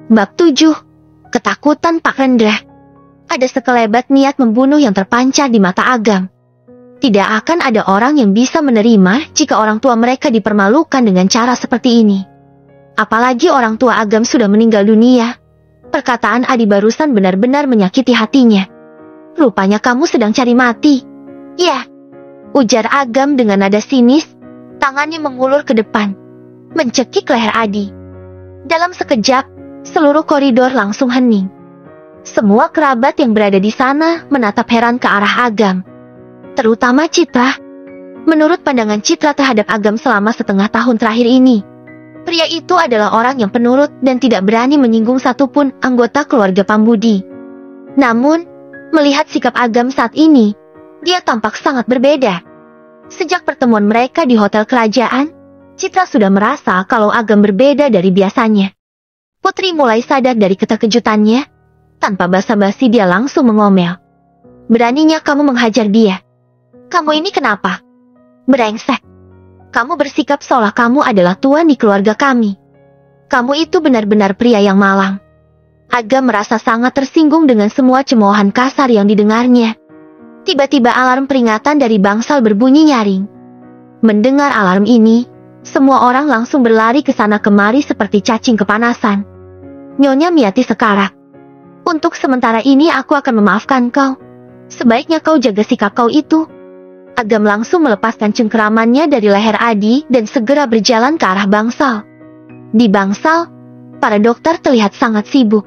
Bab 7. Ketakutan Pak Rendra. Ada sekelebat niat membunuh yang terpancar di mata Agam. Tidak akan ada orang yang bisa menerima jika orang tua mereka dipermalukan dengan cara seperti ini. Apalagi orang tua Agam sudah meninggal dunia. Perkataan Adi barusan benar-benar menyakiti hatinya. Rupanya kamu sedang cari mati. Ya, ujar Agam dengan nada sinis, tangannya mengulur ke depan, mencekik leher Adi. Dalam sekejap, seluruh koridor langsung hening. Semua kerabat yang berada di sana menatap heran ke arah Agam. Terutama Citra. Menurut pandangan Citra terhadap Agam selama setengah tahun terakhir ini, pria itu adalah orang yang penurut dan tidak berani menyinggung satupun anggota keluarga Pambudi. Namun, melihat sikap Agam saat ini, dia tampak sangat berbeda. Sejak pertemuan mereka di hotel kerajaan, Citra sudah merasa kalau Agam berbeda dari biasanya. Putri mulai sadar dari keterkejutannya. Tanpa basa-basi dia langsung mengomel. Beraninya kamu menghajar dia. Kamu ini kenapa? Brengsek. Kamu bersikap seolah kamu adalah tuan di keluarga kami. Kamu itu benar-benar pria yang malang. Agam merasa sangat tersinggung dengan semua cemoohan kasar yang didengarnya. Tiba-tiba alarm peringatan dari bangsal berbunyi nyaring. Mendengar alarm ini, semua orang langsung berlari ke sana kemari seperti cacing kepanasan. Nyonya Miati sekarat. Untuk sementara ini aku akan memaafkan kau. Sebaiknya kau jaga sikap kau itu. Agam langsung melepaskan cengkeramannya dari leher Adi dan segera berjalan ke arah bangsal. Di bangsal, para dokter terlihat sangat sibuk.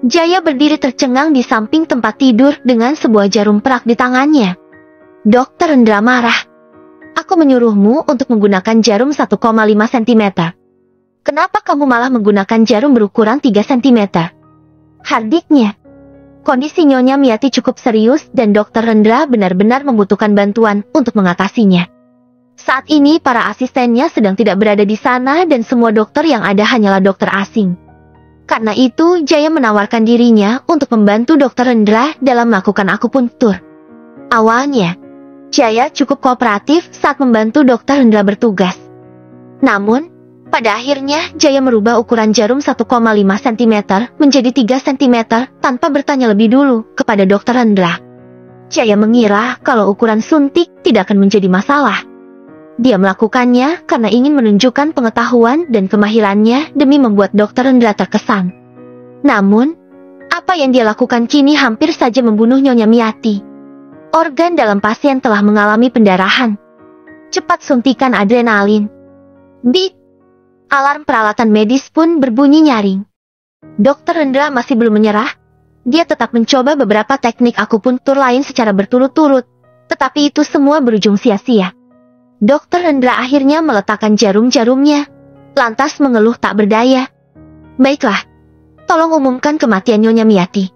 Jaya berdiri tercengang di samping tempat tidur dengan sebuah jarum perak di tangannya. Dokter Rendra marah. Aku menyuruhmu untuk menggunakan jarum 1,5 cm. Kenapa kamu malah menggunakan jarum berukuran 3 cm? Hardiknya. Kondisi Nyonya Miati cukup serius dan Dokter Rendra benar-benar membutuhkan bantuan untuk mengatasinya. Saat ini para asistennya sedang tidak berada di sana dan semua dokter yang ada hanyalah dokter asing. Karena itu Jaya menawarkan dirinya untuk membantu Dokter Rendra dalam melakukan akupuntur. Awalnya, Jaya cukup kooperatif saat membantu Dokter Rendra bertugas. Namun, pada akhirnya, Jaya merubah ukuran jarum 1,5 cm menjadi 3 cm tanpa bertanya lebih dulu kepada Dokter Rendra. Jaya mengira kalau ukuran suntik tidak akan menjadi masalah. Dia melakukannya karena ingin menunjukkan pengetahuan dan kemahirannya demi membuat Dokter Rendra terkesan. Namun, apa yang dia lakukan kini hampir saja membunuh Nyonya Miati. Organ dalam pasien telah mengalami pendarahan. Cepat suntikan adrenalin. Bip! Alarm peralatan medis pun berbunyi nyaring. Dokter Rendra masih belum menyerah. Dia tetap mencoba beberapa teknik akupuntur lain secara berturut-turut, tetapi itu semua berujung sia-sia. Dokter Rendra akhirnya meletakkan jarum-jarumnya, lantas mengeluh tak berdaya. Baiklah, tolong umumkan kematian Nyonya Miati.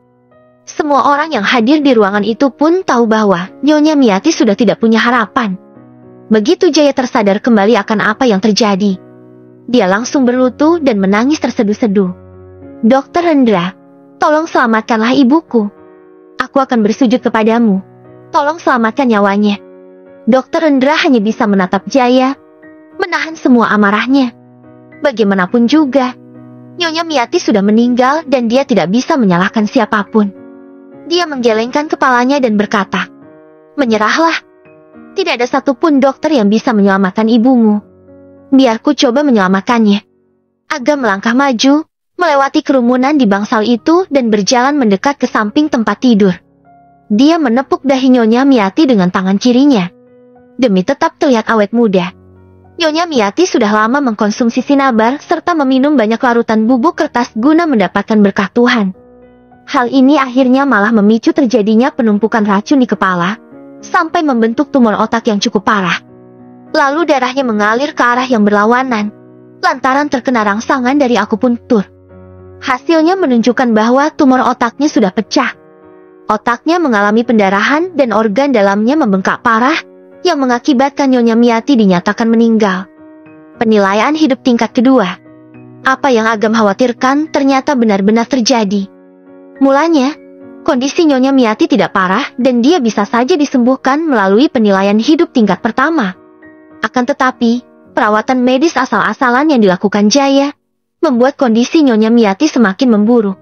Semua orang yang hadir di ruangan itu pun tahu bahwa Nyonya Miati sudah tidak punya harapan. Begitu Jaya tersadar kembali akan apa yang terjadi, dia langsung berlutut dan menangis terseduh-seduh. Dokter Rendra, tolong selamatkanlah ibuku. Aku akan bersujud kepadamu. Tolong selamatkan nyawanya. Dokter Rendra hanya bisa menatap Jaya, menahan semua amarahnya. Bagaimanapun juga, Nyonya Miati sudah meninggal dan dia tidak bisa menyalahkan siapapun. Dia menggelengkan kepalanya dan berkata, menyerahlah. Tidak ada satupun dokter yang bisa menyelamatkan ibumu. Biarku coba menyelamatkannya. Agam melangkah maju, melewati kerumunan di bangsal itu dan berjalan mendekat ke samping tempat tidur. Dia menepuk dahi Nyonya Miati dengan tangan kirinya. Demi tetap terlihat awet muda. Nyonya Miati sudah lama mengkonsumsi sinabar serta meminum banyak larutan bubuk kertas guna mendapatkan berkah Tuhan. Hal ini akhirnya malah memicu terjadinya penumpukan racun di kepala, sampai membentuk tumor otak yang cukup parah. Lalu darahnya mengalir ke arah yang berlawanan, lantaran terkena rangsangan dari akupuntur. Hasilnya menunjukkan bahwa tumor otaknya sudah pecah. Otaknya mengalami pendarahan dan organ dalamnya membengkak parah, yang mengakibatkan Nyonya Miati dinyatakan meninggal. Penilaian hidup tingkat kedua. Apa yang Agam khawatirkan ternyata benar-benar terjadi. Mulanya, kondisi Nyonya Miati tidak parah dan dia bisa saja disembuhkan melalui penilaian hidup tingkat pertama. Akan tetapi, perawatan medis asal-asalan yang dilakukan Jaya membuat kondisi Nyonya Miati semakin memburuk.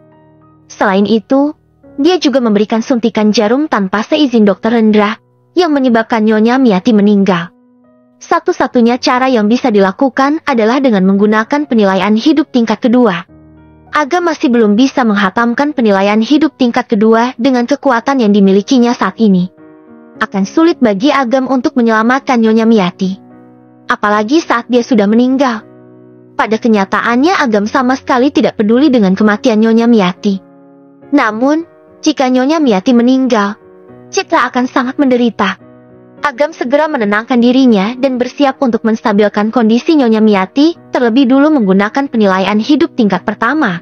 Selain itu, dia juga memberikan suntikan jarum tanpa seizin Dr. Rendra, yang menyebabkan Nyonya Miati meninggal. Satu-satunya cara yang bisa dilakukan adalah dengan menggunakan penilaian hidup tingkat kedua. Agam masih belum bisa menghatamkan penilaian hidup tingkat kedua dengan kekuatan yang dimilikinya saat ini. Akan sulit bagi Agam untuk menyelamatkan Nyonya Miati. Apalagi saat dia sudah meninggal. Pada kenyataannya Agam sama sekali tidak peduli dengan kematian Nyonya Miati. Namun, jika Nyonya Miati meninggal, Citra akan sangat menderita. Agam segera menenangkan dirinya dan bersiap untuk menstabilkan kondisi Nyonya Miati, terlebih dulu menggunakan penilaian hidup tingkat pertama.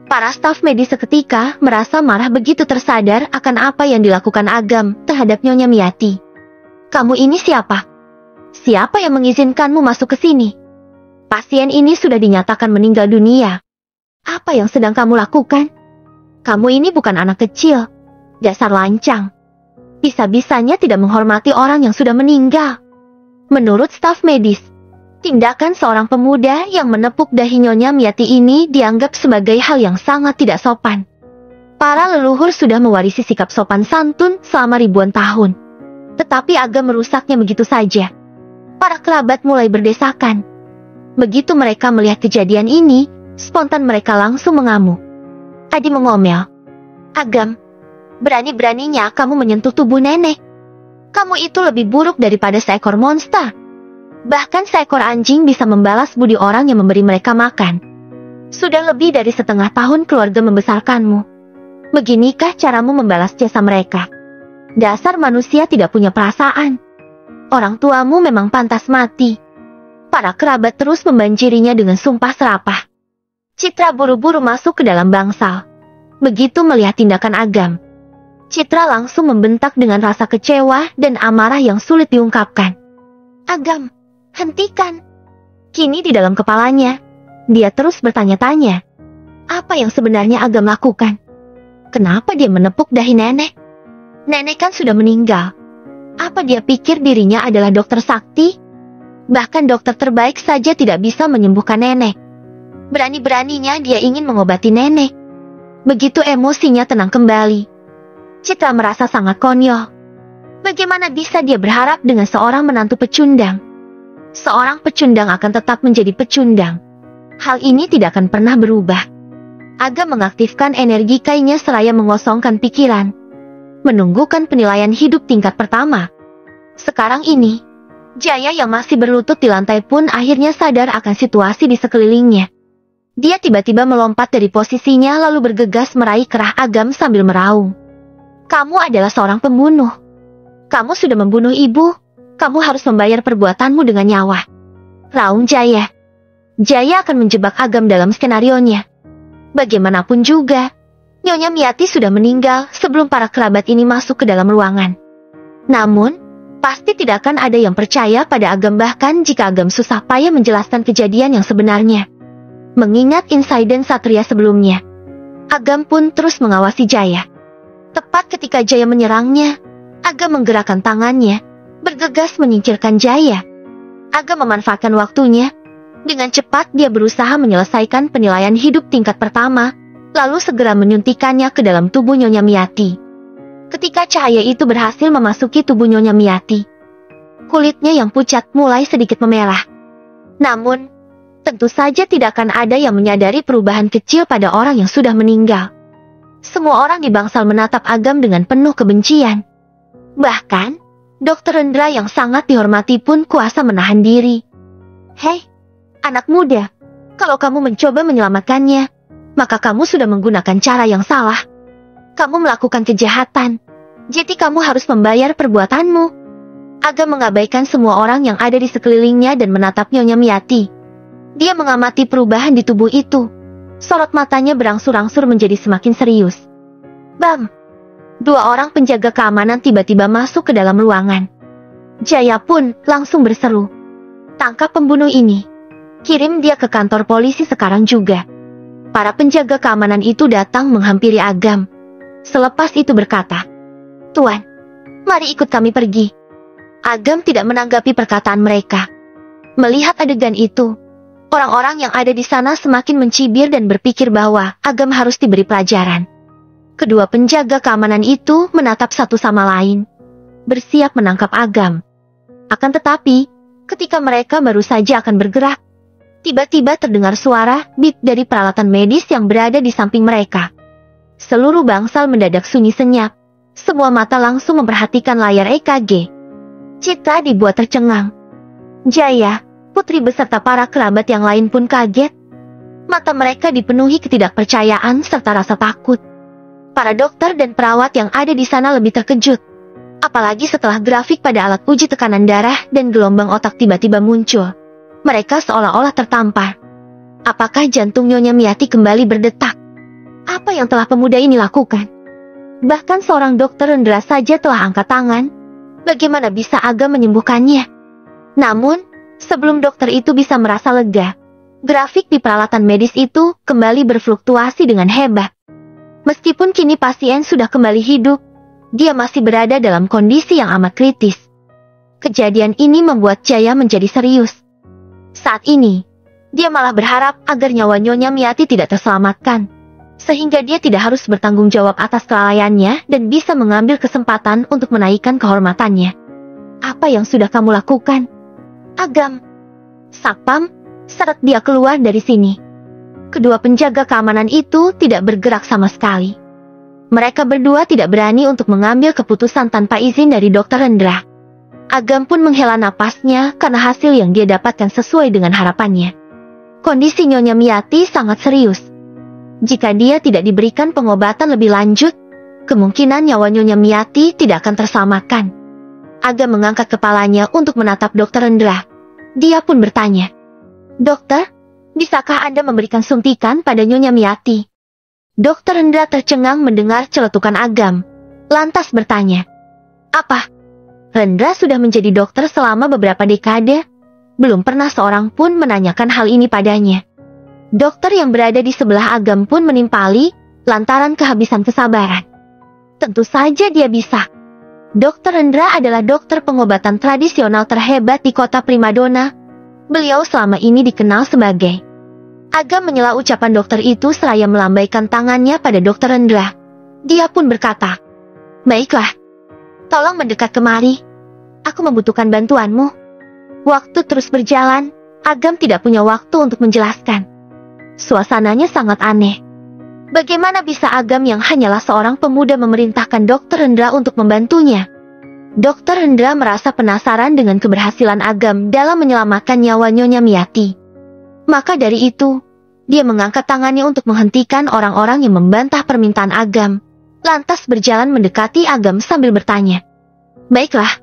Para staf medis seketika merasa marah begitu tersadar akan apa yang dilakukan Agam terhadap Nyonya Miati. Kamu ini siapa? Siapa yang mengizinkanmu masuk ke sini? Pasien ini sudah dinyatakan meninggal dunia. Apa yang sedang kamu lakukan? Kamu ini bukan anak kecil. Dasar lancang. Bisa-bisanya tidak menghormati orang yang sudah meninggal. Menurut staf medis, tindakan seorang pemuda yang menepuk dahi Nyonya Miati ini dianggap sebagai hal yang sangat tidak sopan. Para leluhur sudah mewarisi sikap sopan santun selama ribuan tahun. Tetapi Agam merusaknya begitu saja. Para kerabat mulai berdesakan. Begitu mereka melihat kejadian ini, spontan mereka langsung mengamuk. Adi mengomel. Agam, berani-beraninya kamu menyentuh tubuh nenek. Kamu itu lebih buruk daripada seekor monster. Bahkan seekor anjing bisa membalas budi orang yang memberi mereka makan. Sudah lebih dari setengah tahun keluarga membesarkanmu. Beginikah caramu membalas jasa mereka? Dasar manusia tidak punya perasaan. Orang tuamu memang pantas mati. Para kerabat terus membanjirinya dengan sumpah serapah. Citra buru-buru masuk ke dalam bangsal. Begitu melihat tindakan Agam, Citra langsung membentak dengan rasa kecewa dan amarah yang sulit diungkapkan. Agam, hentikan. Kini di dalam kepalanya, dia terus bertanya-tanya. Apa yang sebenarnya Agam lakukan? Kenapa dia menepuk dahi nenek? Nenek kan sudah meninggal. Apa dia pikir dirinya adalah dokter sakti? Bahkan dokter terbaik saja tidak bisa menyembuhkan nenek. Berani-beraninya dia ingin mengobati nenek. Begitu emosinya tenang kembali, Citra merasa sangat konyol. Bagaimana bisa dia berharap dengan seorang menantu pecundang? Seorang pecundang akan tetap menjadi pecundang. Hal ini tidak akan pernah berubah. Agam mengaktifkan energi kainya seraya mengosongkan pikiran. Menunggukan penilaian hidup tingkat pertama. Sekarang ini, Jaya yang masih berlutut di lantai pun akhirnya sadar akan situasi di sekelilingnya. Dia tiba-tiba melompat dari posisinya lalu bergegas meraih kerah Agam sambil meraung. Kamu adalah seorang pembunuh. Kamu sudah membunuh ibu. Kamu harus membayar perbuatanmu dengan nyawa. Raung Jaya. Jaya akan menjebak Agam dalam skenarionya. Bagaimanapun juga, Nyonya Miati sudah meninggal sebelum para kerabat ini masuk ke dalam ruangan. Namun, pasti tidak akan ada yang percaya pada Agam bahkan jika Agam susah payah menjelaskan kejadian yang sebenarnya. Mengingat insiden Satria sebelumnya, Agam pun terus mengawasi Jaya. Tepat ketika Jaya menyerangnya, Agam menggerakkan tangannya, bergegas menyingkirkan Jaya. Agam memanfaatkan waktunya. Dengan cepat dia berusaha menyelesaikan penilaian hidup tingkat pertama, lalu segera menyuntikannya ke dalam tubuh Nyonya Miati. Ketika cahaya itu berhasil memasuki tubuh Nyonya Miati, kulitnya yang pucat mulai sedikit memerah. Namun, tentu saja tidak akan ada yang menyadari perubahan kecil pada orang yang sudah meninggal. Semua orang di bangsal menatap Agam dengan penuh kebencian. Bahkan, Dr. Rendra yang sangat dihormati pun kuasa menahan diri. Hei, anak muda, kalau kamu mencoba menyelamatkannya, maka kamu sudah menggunakan cara yang salah. Kamu melakukan kejahatan, jadi kamu harus membayar perbuatanmu. Agam mengabaikan semua orang yang ada di sekelilingnya dan menatap Nyonya Miati. Dia mengamati perubahan di tubuh itu. Sorot matanya berangsur-angsur menjadi semakin serius. Bam! Dua orang penjaga keamanan tiba-tiba masuk ke dalam ruangan. Jaya pun langsung berseru. Tangkap pembunuh ini. Kirim dia ke kantor polisi sekarang juga. Para penjaga keamanan itu datang menghampiri Agam. Selepas itu berkata, Tuan, mari ikut kami pergi. Agam tidak menanggapi perkataan mereka. Melihat adegan itu, Orang-orang yang ada di sana semakin mencibir dan berpikir bahwa Agam harus diberi pelajaran. Kedua penjaga keamanan itu menatap satu sama lain, bersiap menangkap Agam. Akan tetapi, ketika mereka baru saja akan bergerak, tiba-tiba terdengar suara bip dari peralatan medis yang berada di samping mereka. Seluruh bangsal mendadak sunyi senyap. Semua mata langsung memperhatikan layar EKG. Citra dibuat tercengang. Jaya, putri beserta para kerabat yang lain pun kaget. Mata mereka dipenuhi ketidakpercayaan serta rasa takut. Para dokter dan perawat yang ada di sana lebih terkejut. Apalagi setelah grafik pada alat uji tekanan darah dan gelombang otak tiba-tiba muncul. Mereka seolah-olah tertampar. Apakah jantung Nyonya Miyati kembali berdetak? Apa yang telah pemuda ini lakukan? Bahkan seorang dokter rendera saja telah angkat tangan. Bagaimana bisa Agam menyembuhkannya? Namun, sebelum dokter itu bisa merasa lega, grafik di peralatan medis itu kembali berfluktuasi dengan hebat. Meskipun kini pasien sudah kembali hidup, dia masih berada dalam kondisi yang amat kritis. Kejadian ini membuat Jaya menjadi serius. Saat ini, dia malah berharap agar nyawa Nyonya Miyati tidak terselamatkan, sehingga dia tidak harus bertanggung jawab atas kelalaiannya dan bisa mengambil kesempatan untuk menaikkan kehormatannya. Apa yang sudah kamu lakukan? Agam. Satpam, seret dia keluar dari sini. Kedua penjaga keamanan itu tidak bergerak sama sekali. Mereka berdua tidak berani untuk mengambil keputusan tanpa izin dari Dr. Rendra. Agam pun menghela napasnya karena hasil yang dia dapatkan sesuai dengan harapannya. Kondisi Nyonya Miyati sangat serius. Jika dia tidak diberikan pengobatan lebih lanjut, kemungkinan nyawa Nyonya Miyati tidak akan terselamatkan. Agam mengangkat kepalanya untuk menatap Dr. Rendra. Dia pun bertanya, "Dokter, bisakah Anda memberikan suntikan pada Nyonya Miyati?" Dr. Rendra tercengang mendengar celetukan Agam, lantas bertanya, "Apa? Rendra sudah menjadi dokter selama beberapa dekade? Belum pernah seorang pun menanyakan hal ini padanya." Dokter yang berada di sebelah Agam pun menimpali, lantaran kehabisan kesabaran. Tentu saja dia bisa. Dr. Rendra adalah dokter pengobatan tradisional terhebat di kota Primadona. Beliau selama ini dikenal sebagai... Agam menyela ucapan dokter itu seraya melambaikan tangannya pada Dr. Rendra. Dia pun berkata, "Baiklah, tolong mendekat kemari. Aku membutuhkan bantuanmu." Waktu terus berjalan, Agam tidak punya waktu untuk menjelaskan. Suasananya sangat aneh. Bagaimana bisa Agam yang hanyalah seorang pemuda memerintahkan Dr. Rendra untuk membantunya? Dr. Rendra merasa penasaran dengan keberhasilan Agam dalam menyelamatkan nyawa Nyonya Miyati. Maka dari itu, dia mengangkat tangannya untuk menghentikan orang-orang yang membantah permintaan Agam, lantas berjalan mendekati Agam sambil bertanya, "Baiklah,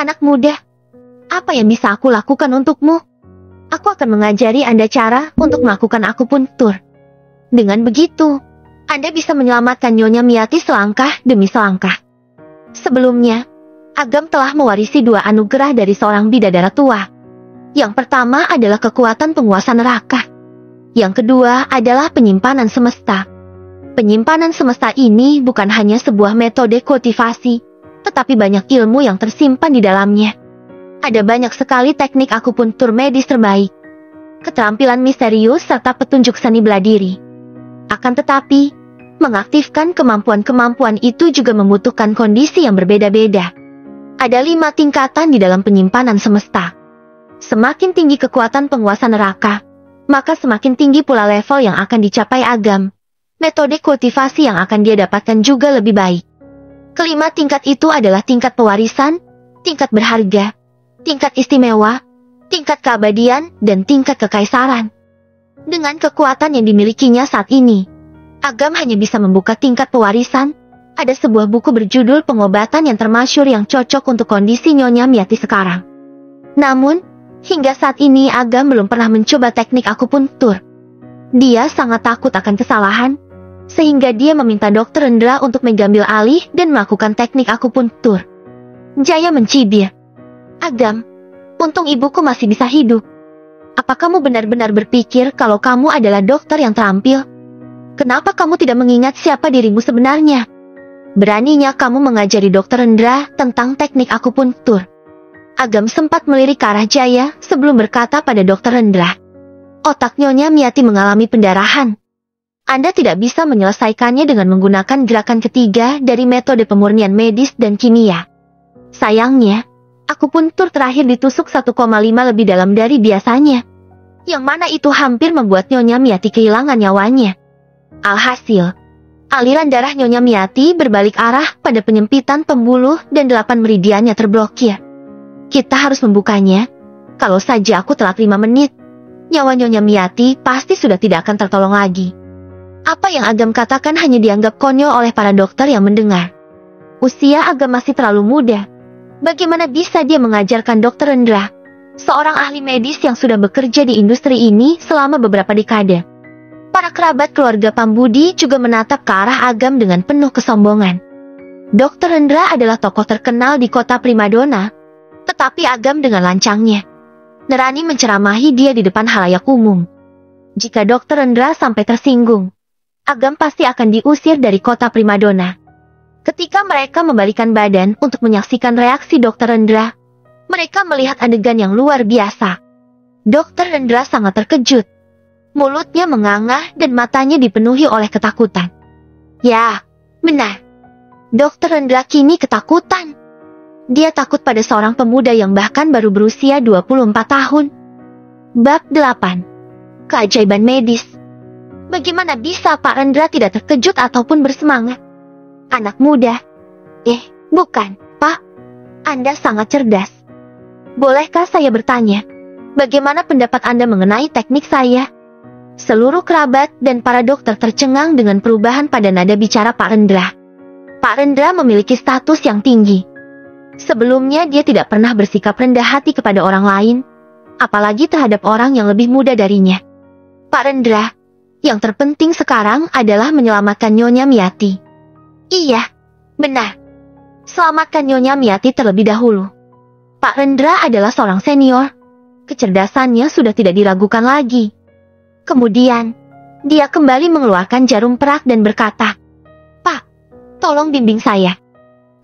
anak muda, apa yang bisa aku lakukan untukmu? Aku akan mengajari Anda cara untuk melakukan akupuntur. Dengan begitu, Anda bisa menyelamatkan Nyonya Miyati selangkah demi selangkah." Sebelumnya, Agam telah mewarisi 2 anugerah dari seorang bidadara tua. Yang pertama adalah kekuatan penguasa neraka. Yang kedua adalah penyimpanan semesta. Penyimpanan semesta ini bukan hanya sebuah metode kultivasi, tetapi banyak ilmu yang tersimpan di dalamnya. Ada banyak sekali teknik akupuntur medis terbaik, keterampilan misterius serta petunjuk seni bela diri. Akan tetapi, mengaktifkan kemampuan-kemampuan itu juga membutuhkan kondisi yang berbeda-beda. Ada 5 tingkatan di dalam penyimpanan semesta. Semakin tinggi kekuatan penguasa neraka, maka semakin tinggi pula level yang akan dicapai Agam. Metode kultivasi yang akan dia dapatkan juga lebih baik. Kelima tingkat itu adalah tingkat pewarisan, tingkat berharga, tingkat istimewa, tingkat keabadian, dan tingkat kekaisaran. Dengan kekuatan yang dimilikinya saat ini, Agam hanya bisa membuka tingkat pewarisan. Ada sebuah buku berjudul Pengobatan yang Termasyhur yang cocok untuk kondisi Nyonya Miyati sekarang. Namun, hingga saat ini Agam belum pernah mencoba teknik akupuntur. Dia sangat takut akan kesalahan, sehingga dia meminta Dr. Rendra untuk mengambil alih dan melakukan teknik akupuntur. Jaya mencibir, "Agam, untung ibuku masih bisa hidup. Apa kamu benar-benar berpikir kalau kamu adalah dokter yang terampil? Kenapa kamu tidak mengingat siapa dirimu sebenarnya? Beraninya kamu mengajari Dr. Rendra tentang teknik akupuntur." Agam sempat melirik ke arah Jaya sebelum berkata pada Dr. Rendra, Otak Nyonya Miati mengalami pendarahan. Anda tidak bisa menyelesaikannya dengan menggunakan gerakan ketiga dari metode pemurnian medis dan kimia. Sayangnya, akupuntur terakhir ditusuk 1,5 lebih dalam dari biasanya. Yang mana itu hampir membuat Nyonya Miati kehilangan nyawanya. Alhasil, aliran darah Nyonya Miati berbalik arah pada penyempitan pembuluh dan 8 meridiannya terblokir. Kita harus membukanya. Kalau saja aku telat 5 menit, nyawa Nyonya Miati pasti sudah tidak akan tertolong lagi. Apa yang Agam katakan hanya dianggap konyol oleh para dokter yang mendengar. Usia Agam masih terlalu muda. Bagaimana bisa dia mengajarkan Dr. Rendra, seorang ahli medis yang sudah bekerja di industri ini selama beberapa dekade? Para kerabat keluarga Pambudi juga menatap ke arah Agam dengan penuh kesombongan. Dr. Rendra adalah tokoh terkenal di kota primadona, tetapi Agam dengan lancangnya Nerani menceramahi dia di depan halayak umum. Jika Dr. Rendra sampai tersinggung, Agam pasti akan diusir dari kota primadona. Ketika mereka membalikan badan untuk menyaksikan reaksi Dr. Rendra, mereka melihat adegan yang luar biasa. Dr. Rendra sangat terkejut. Mulutnya menganga dan matanya dipenuhi oleh ketakutan. Ya, benar. Dr. Rendra kini ketakutan. Dia takut pada seorang pemuda yang bahkan baru berusia 24 tahun. Bab 8. Keajaiban medis. Bagaimana bisa Pak Rendra tidak terkejut ataupun bersemangat? Anak muda. Bukan, Pak. Anda sangat cerdas. Bolehkah saya bertanya, bagaimana pendapat Anda mengenai teknik saya? Seluruh kerabat dan para dokter tercengang dengan perubahan pada nada bicara Pak Rendra. Pak Rendra memiliki status yang tinggi. Sebelumnya dia tidak pernah bersikap rendah hati kepada orang lain, apalagi terhadap orang yang lebih muda darinya. Pak Rendra, yang terpenting sekarang adalah menyelamatkan Nyonya Miati. Iya, benar. Selamatkan Nyonya Miati terlebih dahulu. Pak Rendra adalah seorang senior. Kecerdasannya sudah tidak diragukan lagi. Kemudian, dia kembali mengeluarkan jarum perak dan berkata, "Pak, tolong bimbing saya."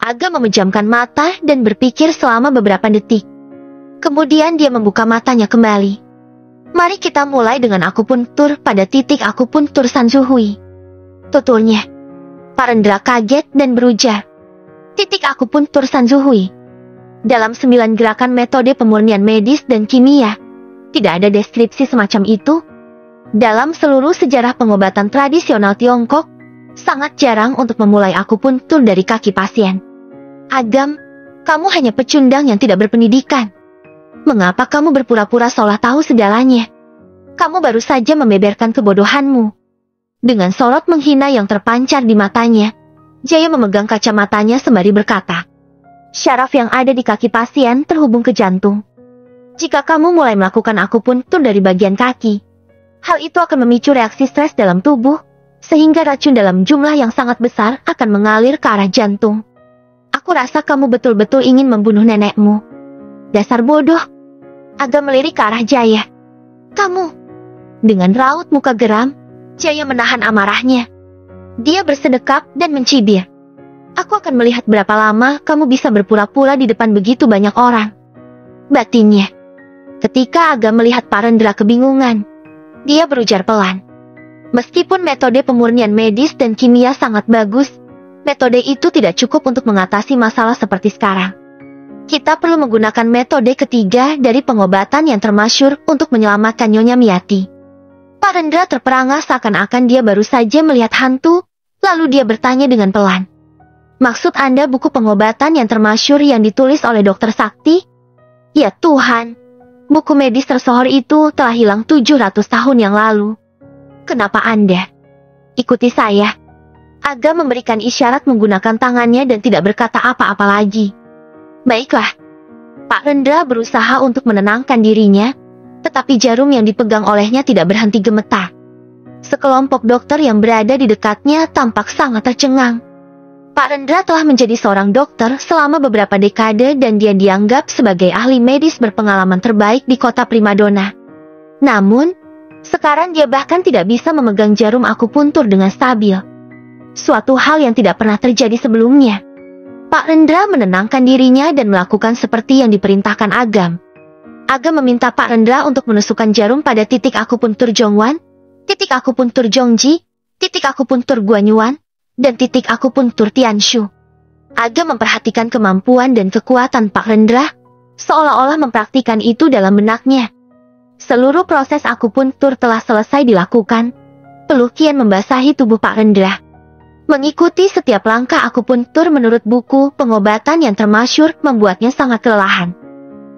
Agam memejamkan mata dan berpikir selama beberapa detik. Kemudian dia membuka matanya kembali. Mari kita mulai dengan akupuntur pada titik akupuntur Sanzuhui. Tuturnya. Pak Rendra kaget dan berujar. Titik akupuntur Sanzuhui. Dalam 9 gerakan metode pemurnian medis dan kimia, tidak ada deskripsi semacam itu. Dalam seluruh sejarah pengobatan tradisional Tiongkok, sangat jarang untuk memulai akupuntur dari kaki pasien. Agam, kamu hanya pecundang yang tidak berpendidikan. Mengapa kamu berpura-pura seolah tahu segalanya? Kamu baru saja membeberkan kebodohanmu. Dengan sorot menghina yang terpancar di matanya, Jaya memegang kacamatanya sembari berkata, "Syaraf yang ada di kaki pasien terhubung ke jantung. Jika kamu mulai melakukan akupuntur dari bagian kaki, hal itu akan memicu reaksi stres dalam tubuh, sehingga racun dalam jumlah yang sangat besar akan mengalir ke arah jantung. Aku rasa kamu betul-betul ingin membunuh nenekmu. Dasar bodoh." Agak melirik ke arah Jaya. "Kamu." Dengan raut muka geram, Jaya menahan amarahnya. Dia bersedekap dan mencibir. "Aku akan melihat berapa lama kamu bisa berpura-pura di depan begitu banyak orang." Batinnya. Ketika Agam melihat Pak Rendra kebingungan, dia berujar pelan. Meskipun metode pemurnian medis dan kimia sangat bagus, metode itu tidak cukup untuk mengatasi masalah seperti sekarang. Kita perlu menggunakan metode ketiga dari pengobatan yang termasyhur untuk menyelamatkan Nyonya Miati. Pak Rendra terperangah seakan-akan dia baru saja melihat hantu, lalu dia bertanya dengan pelan. "Maksud Anda buku pengobatan yang termasyhur yang ditulis oleh Dr. Sakti?" "Ya Tuhan, buku medis tersohor itu telah hilang 700 tahun yang lalu. Kenapa Anda?" "Ikuti saya." Aga memberikan isyarat menggunakan tangannya dan tidak berkata apa-apa lagi. "Baiklah." Pak Rendra berusaha untuk menenangkan dirinya, tetapi jarum yang dipegang olehnya tidak berhenti gemetar. Sekelompok dokter yang berada di dekatnya tampak sangat tercengang. Pak Rendra telah menjadi seorang dokter selama beberapa dekade dan dia dianggap sebagai ahli medis berpengalaman terbaik di kota primadona. Namun, sekarang dia bahkan tidak bisa memegang jarum akupuntur dengan stabil. Suatu hal yang tidak pernah terjadi sebelumnya. Pak Rendra menenangkan dirinya dan melakukan seperti yang diperintahkan Agam. Agam meminta Pak Rendra untuk menusukkan jarum pada titik akupuntur Jongwan, titik akupuntur Jongji, titik akupuntur Guanyuan, dan titik akupuntur Tianshu. Agam memperhatikan kemampuan dan kekuatan Pak Rendra, seolah-olah mempraktikkan itu dalam benaknya. Seluruh proses akupuntur telah selesai dilakukan. Pelukian membasahi tubuh Pak Rendra. Mengikuti setiap langkah akupuntur menurut buku pengobatan yang termasyhur membuatnya sangat kelelahan.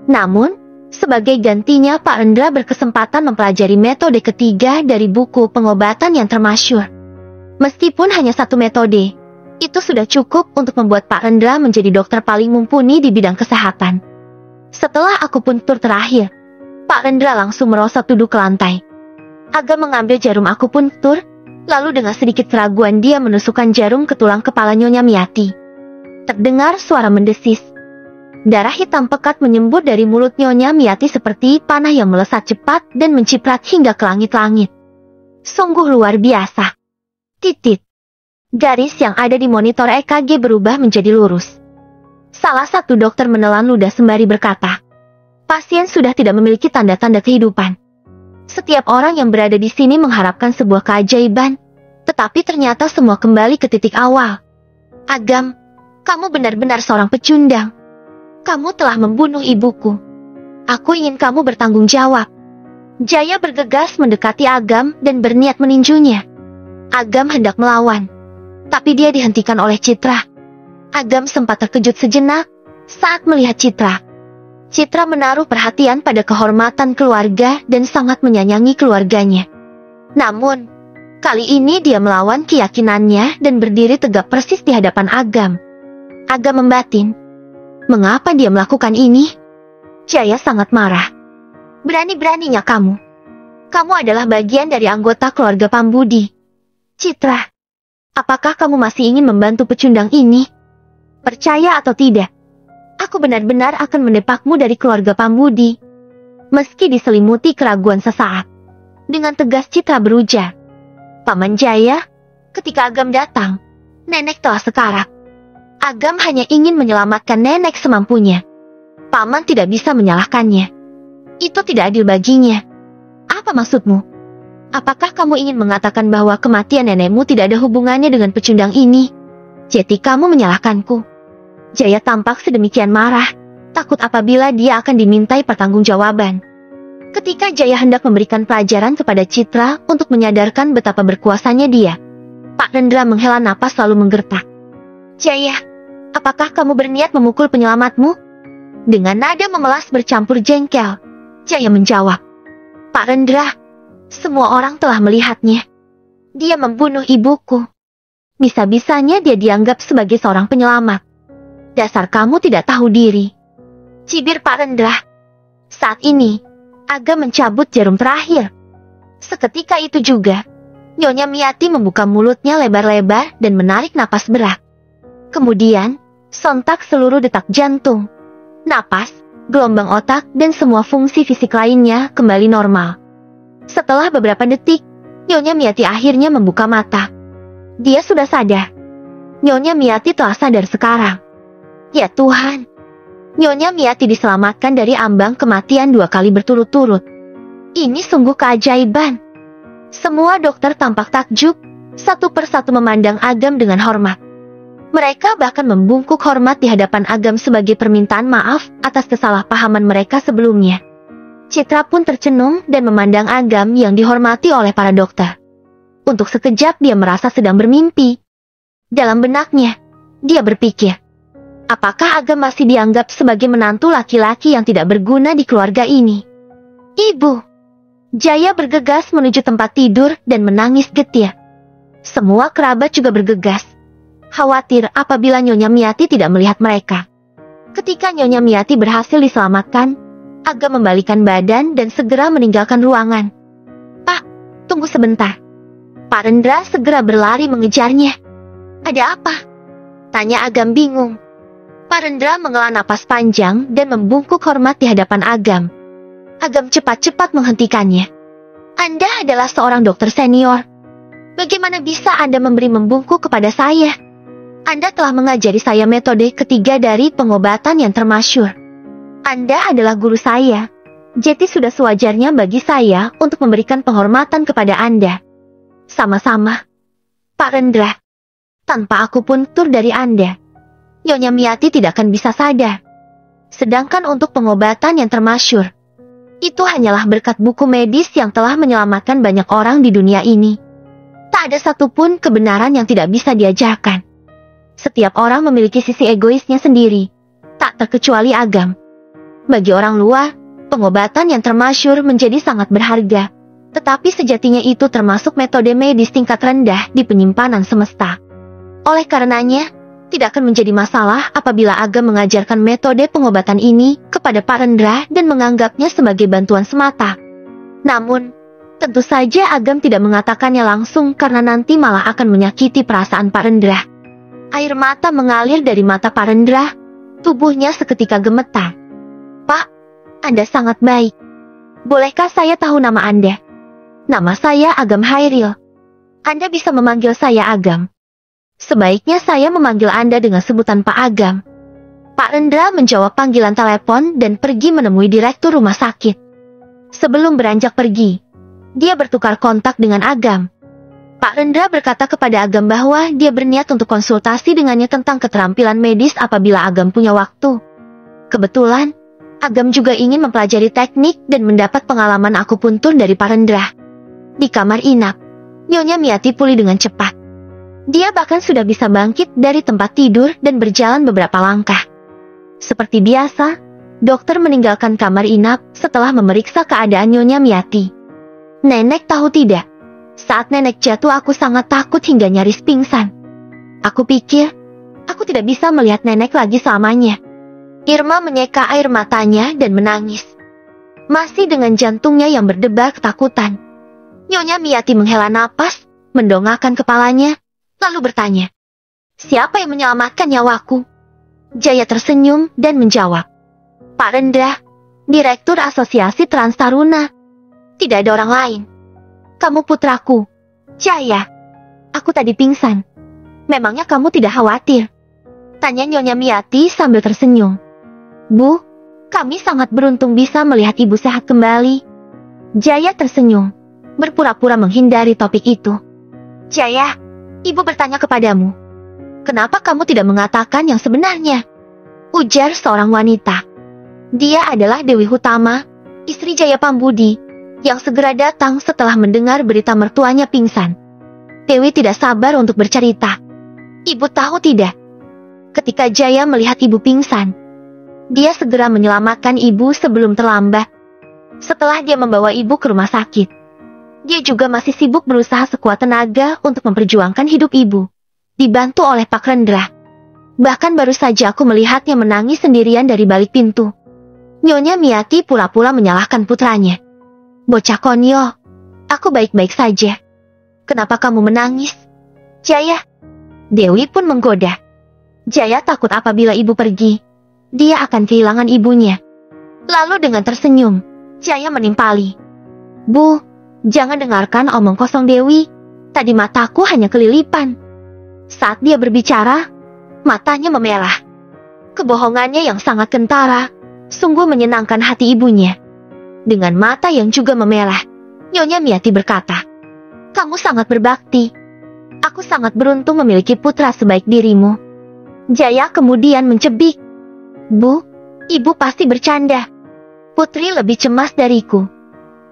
Namun, sebagai gantinya Pak Rendra berkesempatan mempelajari metode ketiga dari buku pengobatan yang termasyhur. Meskipun hanya satu metode, itu sudah cukup untuk membuat Pak Rendra menjadi dokter paling mumpuni di bidang kesehatan. Setelah akupuntur terakhir, Pak Rendra langsung merosot duduk ke lantai. Agam mengambil jarum akupuntur, lalu dengan sedikit keraguan dia menusukkan jarum ke tulang kepala Nyonya Miyati. Terdengar suara mendesis. Darah hitam pekat menyembur dari mulut Nyonya Miyati seperti panah yang melesat cepat dan menciprat hingga ke langit-langit. Sungguh luar biasa. Titit. Garis yang ada di monitor EKG berubah menjadi lurus. Salah satu dokter menelan ludah sembari berkata, "Pasien sudah tidak memiliki tanda-tanda kehidupan." Setiap orang yang berada di sini mengharapkan sebuah keajaiban, tetapi ternyata semua kembali ke titik awal. Agam, kamu benar-benar seorang pecundang. Kamu telah membunuh ibuku. Aku ingin kamu bertanggung jawab. Jaya bergegas mendekati Agam dan berniat meninjunya. Agam hendak melawan, tapi dia dihentikan oleh Citra. Agam sempat terkejut sejenak saat melihat Citra. Citra menaruh perhatian pada kehormatan keluarga dan sangat menyayangi keluarganya. Namun, kali ini dia melawan keyakinannya dan berdiri tegak persis di hadapan Agam. Agam membatin. Mengapa dia melakukan ini? Jaya sangat marah. Berani-beraninya kamu. Kamu adalah bagian dari anggota keluarga Pambudi. Citra, apakah kamu masih ingin membantu pecundang ini? Percaya atau tidak, aku benar-benar akan mendepakmu dari keluarga Pambudi. Meski diselimuti keraguan sesaat, dengan tegas Citra berujar, Paman Jaya, ketika Agam datang, nenek telah sekarat. Agam hanya ingin menyelamatkan nenek semampunya. Paman tidak bisa menyalahkannya. Itu tidak adil baginya. Apa maksudmu? Apakah kamu ingin mengatakan bahwa kematian nenekmu tidak ada hubungannya dengan pecundang ini? Jadi kamu menyalahkanku. Jaya tampak sedemikian marah, takut apabila dia akan dimintai pertanggungjawaban. Ketika Jaya hendak memberikan pelajaran kepada Citra untuk menyadarkan betapa berkuasanya dia, Pak Rendra menghela napas lalu menggertak. Jaya, apakah kamu berniat memukul penyelamatmu? Dengan nada memelas bercampur jengkel, Jaya menjawab. Pak Rendra, semua orang telah melihatnya. Dia membunuh ibuku. Bisa-bisanya dia dianggap sebagai seorang penyelamat. Dasar kamu tidak tahu diri. Cibir Pak Rendra. Saat ini, Agam mencabut jarum terakhir. Seketika itu juga, Nyonya Miyati membuka mulutnya lebar-lebar dan menarik napas berat. Kemudian, sontak seluruh detak jantung, napas, gelombang otak dan semua fungsi fisik lainnya kembali normal. Setelah beberapa detik, Nyonya Miyati akhirnya membuka mata. Dia sudah sadar. Nyonya Miyati telah sadar sekarang. Ya Tuhan, Nyonya Miyati diselamatkan dari ambang kematian 2 kali berturut-turut. Ini sungguh keajaiban. Semua dokter tampak takjub, satu persatu memandang Agam dengan hormat. Mereka bahkan membungkuk hormat di hadapan Agam sebagai permintaan maaf atas kesalahpahaman mereka sebelumnya. Citra pun tercenung dan memandang Agam yang dihormati oleh para dokter. Untuk sekejap dia merasa sedang bermimpi. Dalam benaknya, dia berpikir, apakah Agam masih dianggap sebagai menantu laki-laki yang tidak berguna di keluarga ini? Ibu! Jaya bergegas menuju tempat tidur dan menangis getir. Semua kerabat juga bergegas, khawatir apabila Nyonya Miyati tidak melihat mereka. Ketika Nyonya Miyati berhasil diselamatkan, Agam membalikan badan dan segera meninggalkan ruangan. Pak, tunggu sebentar. Pak Rendra segera berlari mengejarnya. Ada apa? Tanya Agam bingung. Pak Rendra menghela napas panjang dan membungkuk hormat di hadapan Agam. Agam cepat-cepat menghentikannya. Anda adalah seorang dokter senior. Bagaimana bisa Anda memberi membungkuk kepada saya? Anda telah mengajari saya metode ketiga dari pengobatan yang termasyhur. Anda adalah guru saya. Jadi sudah sewajarnya bagi saya untuk memberikan penghormatan kepada Anda. Sama-sama, Pak Rendra. Tanpa aku pun tur dari Anda, Nyonya Miati tidak akan bisa sadar. Sedangkan untuk pengobatan yang termasyhur, itu hanyalah berkat buku medis yang telah menyelamatkan banyak orang di dunia ini. Tak ada satupun kebenaran yang tidak bisa diajarkan. Setiap orang memiliki sisi egoisnya sendiri, tak terkecuali Agam. Bagi orang luar, pengobatan yang termasyhur menjadi sangat berharga. Tetapi sejatinya itu termasuk metode medis tingkat rendah di penyimpanan semesta. Oleh karenanya, tidak akan menjadi masalah apabila Agam mengajarkan metode pengobatan ini kepada Pak Rendra dan menganggapnya sebagai bantuan semata. Namun, tentu saja Agam tidak mengatakannya langsung karena nanti malah akan menyakiti perasaan Pak Rendra. Air mata mengalir dari mata Pak Rendra, tubuhnya seketika gemetar. Pak, Anda sangat baik. Bolehkah saya tahu nama Anda? Nama saya Agam Hairil. Anda bisa memanggil saya Agam. Sebaiknya saya memanggil Anda dengan sebutan Pak Agam. Pak Rendra menjawab panggilan telepon dan pergi menemui direktur rumah sakit. Sebelum beranjak pergi, dia bertukar kontak dengan Agam. Pak Rendra berkata kepada Agam bahwa dia berniat untuk konsultasi dengannya tentang keterampilan medis apabila Agam punya waktu. Kebetulan, Agam juga ingin mempelajari teknik dan mendapat pengalaman akupuntur dari Pak Rendra. Di kamar inap, Nyonya Miati pulih dengan cepat. Dia bahkan sudah bisa bangkit dari tempat tidur dan berjalan beberapa langkah. Seperti biasa, dokter meninggalkan kamar inap setelah memeriksa keadaan Nyonya Miati. Nenek tahu tidak, saat nenek jatuh aku sangat takut hingga nyaris pingsan. Aku pikir, aku tidak bisa melihat nenek lagi selamanya. Irma menyeka air matanya dan menangis. Masih dengan jantungnya yang berdebar ketakutan, Nyonya Miati menghela napas, mendongakkan kepalanya, lalu bertanya, "Siapa yang menyelamatkan nyawaku?" Jaya tersenyum dan menjawab, "Pak Rendra, Direktur Asosiasi Trans Taruna. Tidak ada orang lain. Kamu putraku, Jaya. Aku tadi pingsan. Memangnya kamu tidak khawatir?" Tanya Nyonya Miati sambil tersenyum. "Bu, kami sangat beruntung bisa melihat ibu sehat kembali." Jaya tersenyum, berpura-pura menghindari topik itu. "Jaya, ibu bertanya kepadamu, kenapa kamu tidak mengatakan yang sebenarnya?" Ujar seorang wanita. Dia adalah Dewi Hutama, istri Jaya Pambudi, yang segera datang setelah mendengar berita mertuanya pingsan. Dewi tidak sabar untuk bercerita. "Ibu tahu tidak? Ketika Jaya melihat ibu pingsan, dia segera menyelamatkan ibu sebelum terlambat. Setelah dia membawa ibu ke rumah sakit, dia juga masih sibuk berusaha sekuat tenaga untuk memperjuangkan hidup ibu, dibantu oleh Pak Rendra. Bahkan baru saja aku melihatnya menangis sendirian dari balik pintu." Nyonya Miati pura-pura menyalahkan putranya. "Bocah konyol, aku baik-baik saja. Kenapa kamu menangis, Jaya?" Dewi pun menggoda. Jaya takut apabila ibu pergi, dia akan kehilangan ibunya. Lalu dengan tersenyum, Jaya menimpali, "Bu, jangan dengarkan omong kosong Dewi. Tadi mataku hanya kelilipan." Saat dia berbicara, matanya memerah. Kebohongannya yang sangat kentara sungguh menyenangkan hati ibunya. Dengan mata yang juga memerah, Nyonya Miati berkata, "Kamu sangat berbakti. Aku sangat beruntung memiliki putra sebaik dirimu." Jaya kemudian mencebik, "Bu, ibu pasti bercanda. Putri lebih cemas dariku."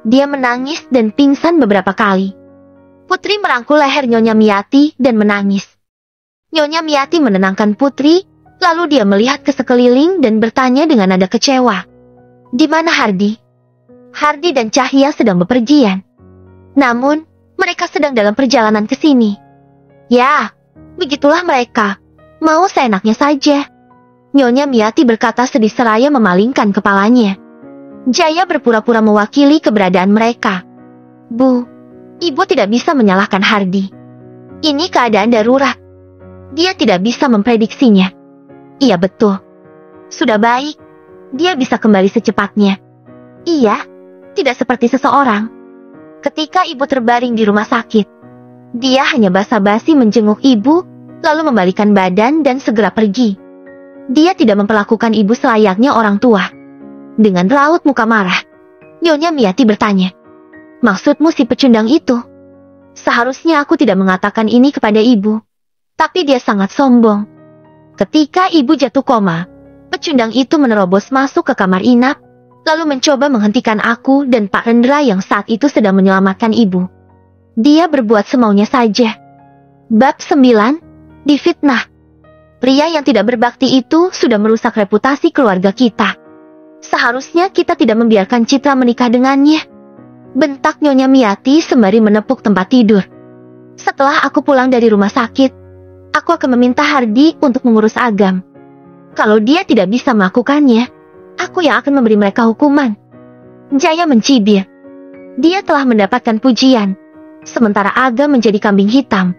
Dia menangis dan pingsan beberapa kali. Putri merangkul leher Nyonya Miati dan menangis. Nyonya Miati menenangkan Putri, lalu dia melihat ke sekeliling dan bertanya dengan nada kecewa, "Di mana Hardi?" Hardi dan Cahya sedang bepergian. Namun, mereka sedang dalam perjalanan ke sini. "Ya, begitulah mereka. Mau seenaknya saja." Nyonya Miati berkata sedih seraya memalingkan kepalanya. Jaya berpura-pura mewakili keberadaan mereka. "Bu, ibu tidak bisa menyalahkan Hardi. Ini keadaan darurat. Dia tidak bisa memprediksinya." "Iya betul. Sudah baik. Dia bisa kembali secepatnya." "Iya, tidak seperti seseorang. Ketika ibu terbaring di rumah sakit, dia hanya basa-basi menjenguk ibu, lalu membalikan badan dan segera pergi. Dia tidak memperlakukan ibu selayaknya orang tua." Dengan raut muka marah, Nyonya Miati bertanya. Maksudmu si pecundang itu? Seharusnya aku tidak mengatakan ini kepada ibu. Tapi dia sangat sombong. Ketika ibu jatuh koma, pecundang itu menerobos masuk ke kamar inap, lalu mencoba menghentikan aku dan Pak Rendra yang saat itu sedang menyelamatkan ibu. Dia berbuat semaunya saja. Bab 9. Difitnah. Pria yang tidak berbakti itu sudah merusak reputasi keluarga kita. Seharusnya kita tidak membiarkan Citra menikah dengannya. Bentak Nyonya Miati sembari menepuk tempat tidur. Setelah aku pulang dari rumah sakit, aku akan meminta Hardi untuk mengurus Agam. Kalau dia tidak bisa melakukannya, aku yang akan memberi mereka hukuman. Jaya mencibir. Dia telah mendapatkan pujian, sementara Agam menjadi kambing hitam.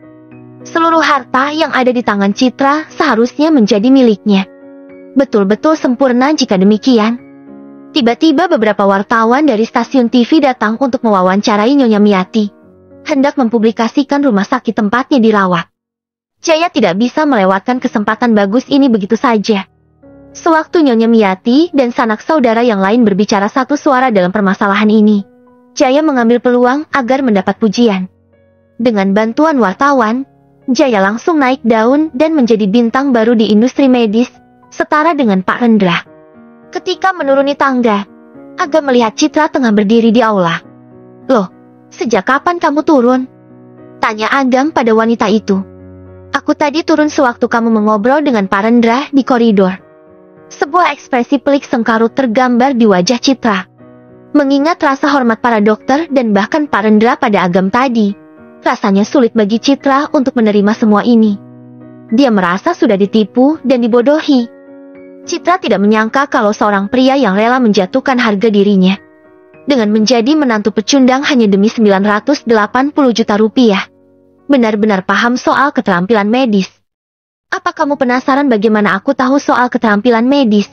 Seluruh harta yang ada di tangan Citra seharusnya menjadi miliknya. Betul-betul sempurna jika demikian. Tiba-tiba beberapa wartawan dari stasiun TV datang untuk mewawancarai Nyonya Miati, hendak mempublikasikan rumah sakit tempatnya dirawat. Jaya tidak bisa melewatkan kesempatan bagus ini begitu saja. Sewaktu Nyonya Miati dan sanak saudara yang lain berbicara satu suara dalam permasalahan ini, Jaya mengambil peluang agar mendapat pujian. Dengan bantuan wartawan, Jaya langsung naik daun dan menjadi bintang baru di industri medis, setara dengan Pak Rendra. Ketika menuruni tangga, Agam melihat Citra tengah berdiri di aula. Loh, sejak kapan kamu turun? Tanya Agam pada wanita itu. Aku tadi turun sewaktu kamu mengobrol dengan Pak Rendra di koridor. Sebuah ekspresi pelik sengkarut tergambar di wajah Citra. Mengingat rasa hormat para dokter dan bahkan Pak Rendra pada Agam tadi, rasanya sulit bagi Citra untuk menerima semua ini. Dia merasa sudah ditipu dan dibodohi. Citra tidak menyangka kalau seorang pria yang rela menjatuhkan harga dirinya dengan menjadi menantu pecundang hanya demi 980 juta rupiah, benar-benar paham soal keterampilan medis. Apa kamu penasaran bagaimana aku tahu soal keterampilan medis?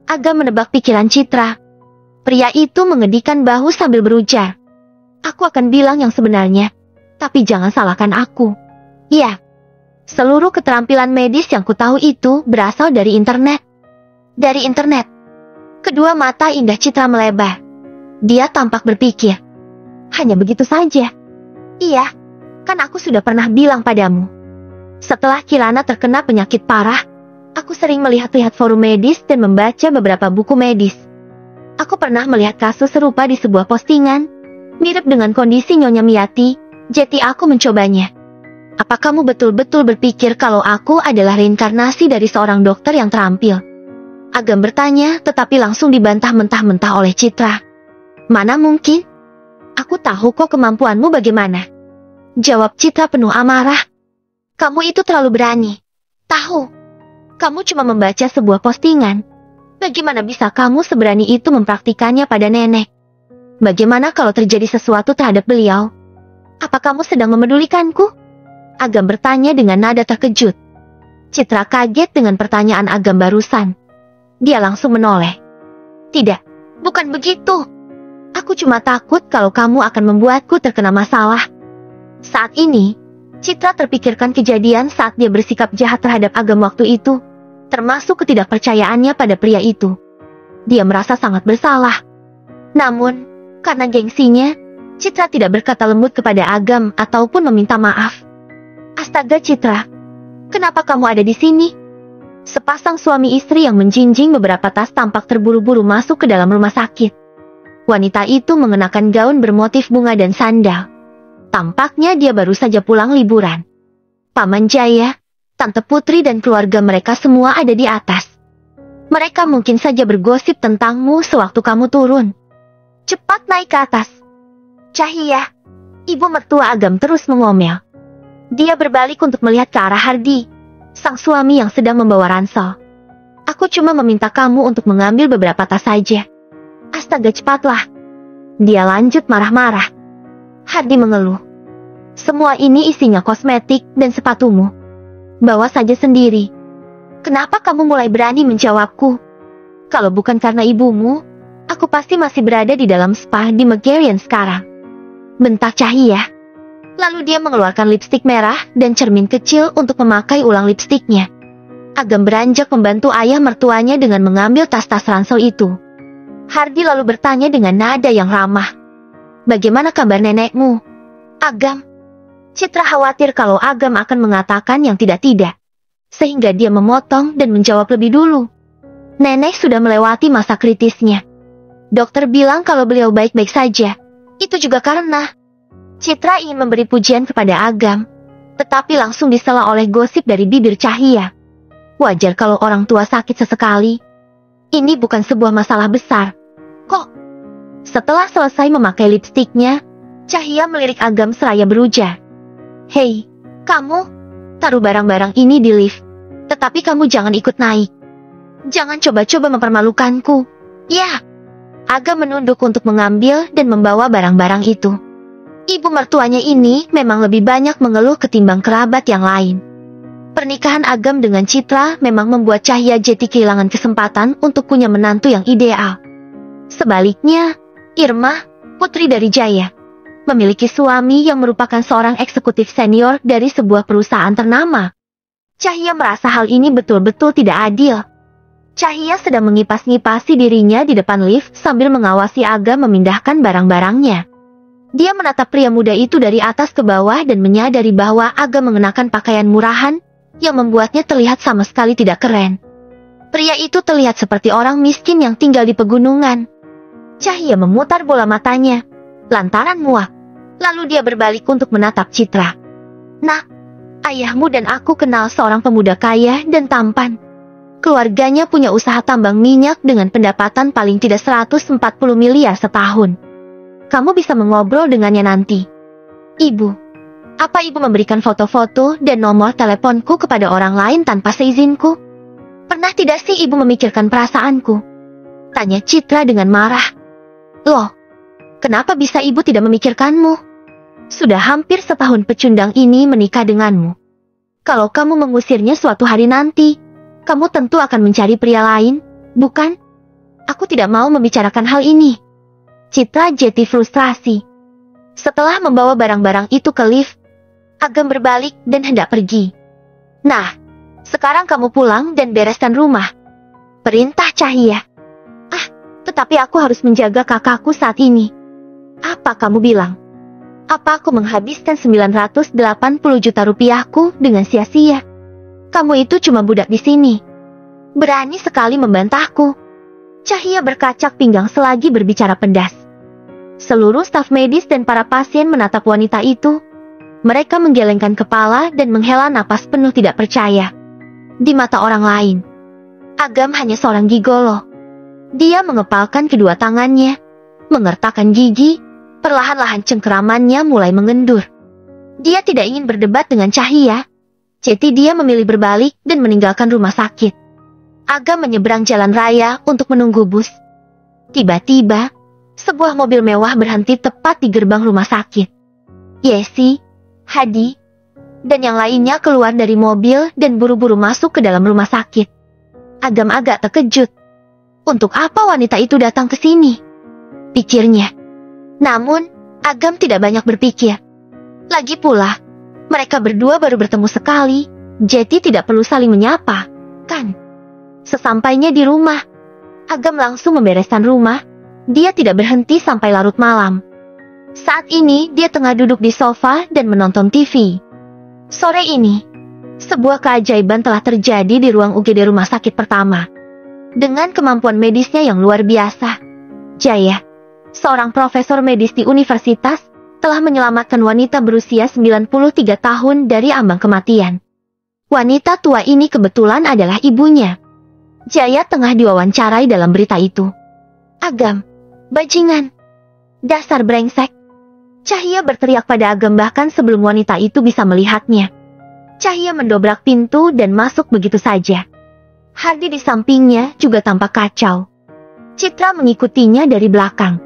Agam menebak pikiran Citra. Pria itu mengedikkan bahu sambil berujar. Aku akan bilang yang sebenarnya, tapi jangan salahkan aku. Iya, seluruh keterampilan medis yang ku tahu itu berasal dari internet. Dari internet. Kedua mata indah Citra melebar. Dia tampak berpikir. Hanya begitu saja. Iya, kan aku sudah pernah bilang padamu. Setelah Kirana terkena penyakit parah, aku sering melihat-lihat forum medis dan membaca beberapa buku medis. Aku pernah melihat kasus serupa di sebuah postingan, mirip dengan kondisi Nyonya Miati, jadi aku mencobanya. Apa kamu betul-betul berpikir kalau aku adalah reinkarnasi dari seorang dokter yang terampil? Agam bertanya, tetapi langsung dibantah mentah-mentah oleh Citra. Mana mungkin? Aku tahu kok kemampuanmu bagaimana. Jawab Citra penuh amarah. Kamu itu terlalu berani. Tahu, kamu cuma membaca sebuah postingan. Bagaimana bisa kamu seberani itu mempraktikannya pada nenek? Bagaimana kalau terjadi sesuatu terhadap beliau? Apa kamu sedang memedulikanku? Agam bertanya dengan nada terkejut. Citra kaget dengan pertanyaan Agam barusan. Dia langsung menoleh. Tidak, bukan begitu. Aku cuma takut kalau kamu akan membuatku terkena masalah. Saat ini, Citra terpikirkan kejadian saat dia bersikap jahat terhadap Agam waktu itu, termasuk ketidakpercayaannya pada pria itu. Dia merasa sangat bersalah. Namun, karena gengsinya, Citra tidak berkata lembut kepada Agam ataupun meminta maaf. Astaga Citra, kenapa kamu ada di sini? Sepasang suami istri yang menjinjing beberapa tas tampak terburu-buru masuk ke dalam rumah sakit. Wanita itu mengenakan gaun bermotif bunga dan sandal. Tampaknya dia baru saja pulang liburan. Paman Jaya, Tante Putri dan keluarga mereka semua ada di atas. Mereka mungkin saja bergosip tentangmu sewaktu kamu turun. Cepat naik ke atas. Cahya, ibu mertua Agam terus mengomel. Dia berbalik untuk melihat ke arah Hardi, sang suami yang sedang membawa ransel. Aku cuma meminta kamu untuk mengambil beberapa tas saja. Astaga cepatlah. Dia lanjut marah-marah. Hardi mengeluh. Semua ini isinya kosmetik dan sepatumu. Bawa saja sendiri. Kenapa kamu mulai berani menjawabku? Kalau bukan karena ibumu, aku pasti masih berada di dalam spa di Megarian sekarang. Bentak Cahya. Lalu dia mengeluarkan lipstik merah dan cermin kecil untuk memakai ulang lipstiknya. Agam beranjak membantu ayah mertuanya dengan mengambil tas-tas ransel itu. Hardy lalu bertanya dengan nada yang ramah. Bagaimana kabar nenekmu, Agam? Citra khawatir kalau Agam akan mengatakan yang tidak-tidak, sehingga dia memotong dan menjawab lebih dulu. Nenek sudah melewati masa kritisnya. Dokter bilang kalau beliau baik-baik saja. Itu juga karena Citra ingin memberi pujian kepada Agam, tetapi langsung disela oleh gosip dari bibir Cahya. Wajar kalau orang tua sakit sesekali. Ini bukan sebuah masalah besar. Kok? Setelah selesai memakai lipstiknya, Cahya melirik Agam seraya berujar. Hei, kamu, taruh barang-barang ini di lift. Tetapi kamu jangan ikut naik. Jangan coba-coba mempermalukanku. Ya. Agam menunduk untuk mengambil dan membawa barang-barang itu. Ibu mertuanya ini memang lebih banyak mengeluh ketimbang kerabat yang lain. Pernikahan Agam dengan Citra memang membuat Cahya Jeti kehilangan kesempatan untuk punya menantu yang ideal. Sebaliknya, Irma, putri dari Jaya, memiliki suami yang merupakan seorang eksekutif senior dari sebuah perusahaan ternama. Cahya merasa hal ini betul-betul tidak adil. Cahya sedang mengipas-ngipasi dirinya di depan lift sambil mengawasi Agam memindahkan barang-barangnya. Dia menatap pria muda itu dari atas ke bawah dan menyadari bahwa Agam mengenakan pakaian murahan yang membuatnya terlihat sama sekali tidak keren. Pria itu terlihat seperti orang miskin yang tinggal di pegunungan. Cahya memutar bola matanya lantaran muak. Lalu dia berbalik untuk menatap Citra. Nak, ayahmu dan aku kenal seorang pemuda kaya dan tampan. Keluarganya punya usaha tambang minyak dengan pendapatan paling tidak 140 miliar setahun. Kamu bisa mengobrol dengannya nanti. Ibu, apa ibu memberikan foto-foto dan nomor teleponku kepada orang lain tanpa seizinku? Pernah tidak sih ibu memikirkan perasaanku? Tanya Citra dengan marah. Loh, kenapa bisa ibu tidak memikirkanmu? Sudah hampir setahun pecundang ini menikah denganmu. Kalau kamu mengusirnya suatu hari nanti, kamu tentu akan mencari pria lain, bukan? Aku tidak mau membicarakan hal ini. Citra Jeti frustrasi. Setelah membawa barang-barang itu ke lift, Agam berbalik dan hendak pergi. Nah, sekarang kamu pulang dan bereskan rumah. Perintah Cahya. Tetapi aku harus menjaga kakakku saat ini. Apa kamu bilang? Apa aku menghabiskan 980 juta rupiahku dengan sia-sia? Kamu itu cuma budak di sini. Berani sekali membantahku. Cahya berkacak pinggang selagi berbicara pedas. Seluruh staf medis dan para pasien menatap wanita itu. Mereka menggelengkan kepala dan menghela napas penuh tidak percaya. Di mata orang lain, Agam hanya seorang gigolo. Dia mengepalkan kedua tangannya, mengertakkan gigi, perlahan-lahan cengkeramannya mulai mengendur. Dia tidak ingin berdebat dengan Cahya, jadi dia memilih berbalik dan meninggalkan rumah sakit. Agam menyeberang jalan raya untuk menunggu bus. Tiba-tiba, sebuah mobil mewah berhenti tepat di gerbang rumah sakit. Yesi, Hadi, dan yang lainnya keluar dari mobil dan buru-buru masuk ke dalam rumah sakit. Agam agak terkejut. Untuk apa wanita itu datang ke sini? Pikirnya. Namun, Agam tidak banyak berpikir. Lagi pula, mereka berdua baru bertemu sekali, jadi tidak perlu saling menyapa, kan? Sesampainya di rumah, Agam langsung membereskan rumah. Dia tidak berhenti sampai larut malam. Saat ini, dia tengah duduk di sofa dan menonton TV. Sore ini, sebuah keajaiban telah terjadi di ruang UGD rumah sakit pertama. Dengan kemampuan medisnya yang luar biasa, Jaya, seorang profesor medis di universitas, telah menyelamatkan wanita berusia 93 tahun dari ambang kematian. Wanita tua ini kebetulan adalah ibunya. Jaya tengah diwawancarai dalam berita itu. Agam, bajingan, dasar brengsek. Cahya berteriak pada Agam bahkan sebelum wanita itu bisa melihatnya. Cahya mendobrak pintu dan masuk begitu saja. Hardy di sampingnya juga tampak kacau. Citra mengikutinya dari belakang.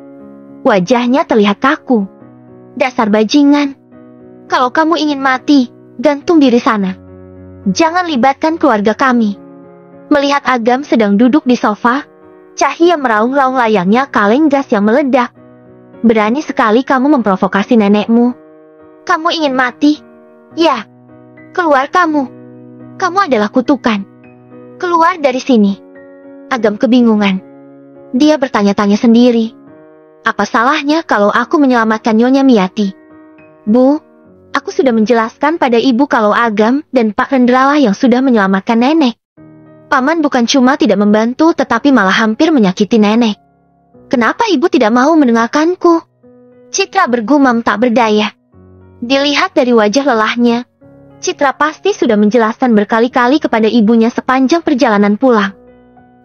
Wajahnya terlihat kaku. Dasar bajingan. Kalau kamu ingin mati, gantung diri sana. Jangan libatkan keluarga kami. Melihat Agam sedang duduk di sofa, Cahya meraung-raung layaknya kaleng gas yang meledak. Berani sekali kamu memprovokasi nenekmu. Kamu ingin mati? Ya. Keluar kamu. Kamu adalah kutukan. Keluar dari sini. Agam kebingungan. Dia bertanya-tanya sendiri. Apa salahnya kalau aku menyelamatkan Nyonya Miati? Bu, aku sudah menjelaskan pada ibu kalau Agam dan Pak Rendra lah yang sudah menyelamatkan nenek. Paman bukan cuma tidak membantu tetapi malah hampir menyakiti nenek. Kenapa ibu tidak mau mendengarkanku? Citra bergumam tak berdaya. Dilihat dari wajah lelahnya, Citra pasti sudah menjelaskan berkali-kali kepada ibunya sepanjang perjalanan pulang.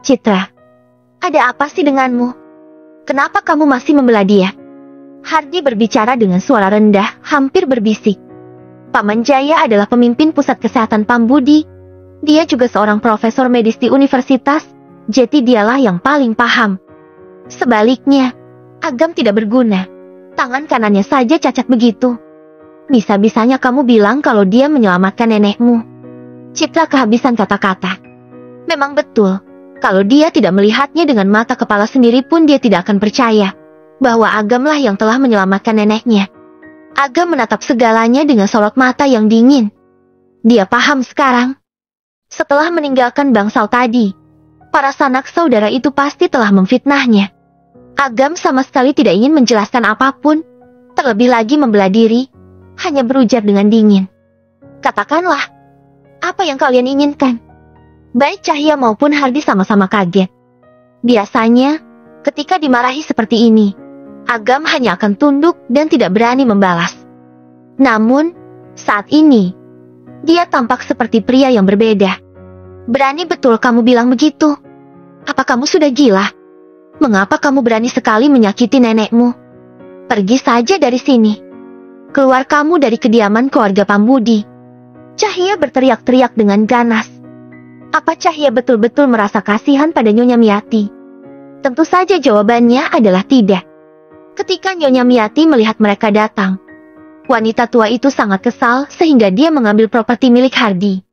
Citra, ada apa sih denganmu? Kenapa kamu masih membela dia? Hardi berbicara dengan suara rendah, hampir berbisik. Paman Jaya adalah pemimpin pusat kesehatan Pambudi. Dia juga seorang profesor medis di universitas, jadi dialah yang paling paham. Sebaliknya, Agam tidak berguna. Tangan kanannya saja cacat begitu. Bisa-bisanya kamu bilang kalau dia menyelamatkan nenekmu. Citra kehabisan kata-kata. Memang betul, kalau dia tidak melihatnya dengan mata kepala sendiri pun dia tidak akan percaya bahwa Agamlah yang telah menyelamatkan neneknya. Agam menatap segalanya dengan sorot mata yang dingin. Dia paham sekarang. Setelah meninggalkan bangsal tadi, para sanak saudara itu pasti telah memfitnahnya. Agam sama sekali tidak ingin menjelaskan apapun, terlebih lagi membela diri, hanya berujar dengan dingin. Katakanlah, apa yang kalian inginkan? Baik Cahya maupun Hardi sama-sama kaget. Biasanya, ketika dimarahi seperti ini, Agam hanya akan tunduk dan tidak berani membalas. Namun, saat ini, dia tampak seperti pria yang berbeda. Berani betul kamu bilang begitu? Apa kamu sudah gila? Mengapa kamu berani sekali menyakiti nenekmu? Pergi saja dari sini. Keluar kamu dari kediaman keluarga Pambudi. Cahya berteriak-teriak dengan ganas. Apa Cahya betul-betul merasa kasihan pada Nyonya Miati? Tentu saja jawabannya adalah tidak. Ketika Nyonya Miati melihat mereka datang, wanita tua itu sangat kesal sehingga dia mengambil properti milik Hardi.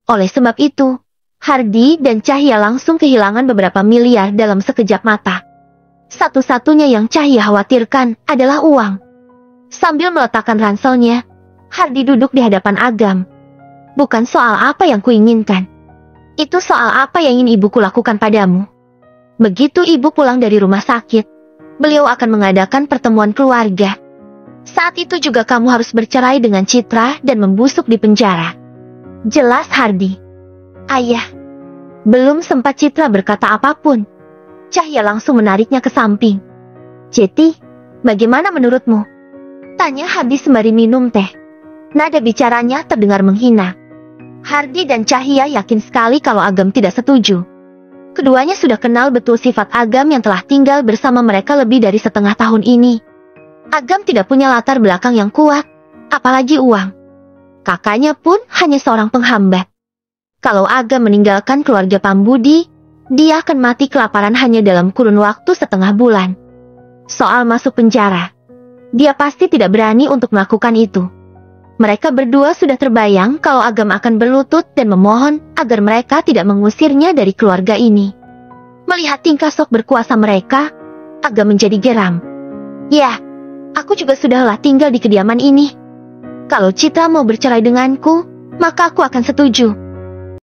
Oleh sebab itu, Hardi dan Cahya langsung kehilangan beberapa miliar dalam sekejap mata. Satu-satunya yang Cahya khawatirkan adalah uang. Sambil meletakkan ranselnya, Hardi duduk di hadapan Agam. Bukan soal apa yang kuinginkan. Itu soal apa yang ingin ibuku lakukan padamu. Begitu ibu pulang dari rumah sakit, beliau akan mengadakan pertemuan keluarga. Saat itu juga kamu harus bercerai dengan Citra dan membusuk di penjara. Jelas Hardi. Ayah. Belum sempat Citra berkata apapun, Cahya langsung menariknya ke samping. Jeti, bagaimana menurutmu? Tanya Hardi sembari minum teh. Nada bicaranya terdengar menghina. Hardi dan Cahya yakin sekali kalau Agam tidak setuju. Keduanya sudah kenal betul sifat Agam yang telah tinggal bersama mereka lebih dari setengah tahun ini. Agam tidak punya latar belakang yang kuat, apalagi uang. Kakaknya pun hanya seorang penghambat. Kalau Agam meninggalkan keluarga Pambudi, dia akan mati kelaparan hanya dalam kurun waktu setengah bulan. Soal masuk penjara, dia pasti tidak berani untuk melakukan itu. Mereka berdua sudah terbayang kalau Agam akan berlutut dan memohon agar mereka tidak mengusirnya dari keluarga ini. Melihat tingkah sok berkuasa mereka, Agam menjadi geram. Ya, aku juga sudahlah tinggal di kediaman ini. Kalau Citra mau bercerai denganku, maka aku akan setuju.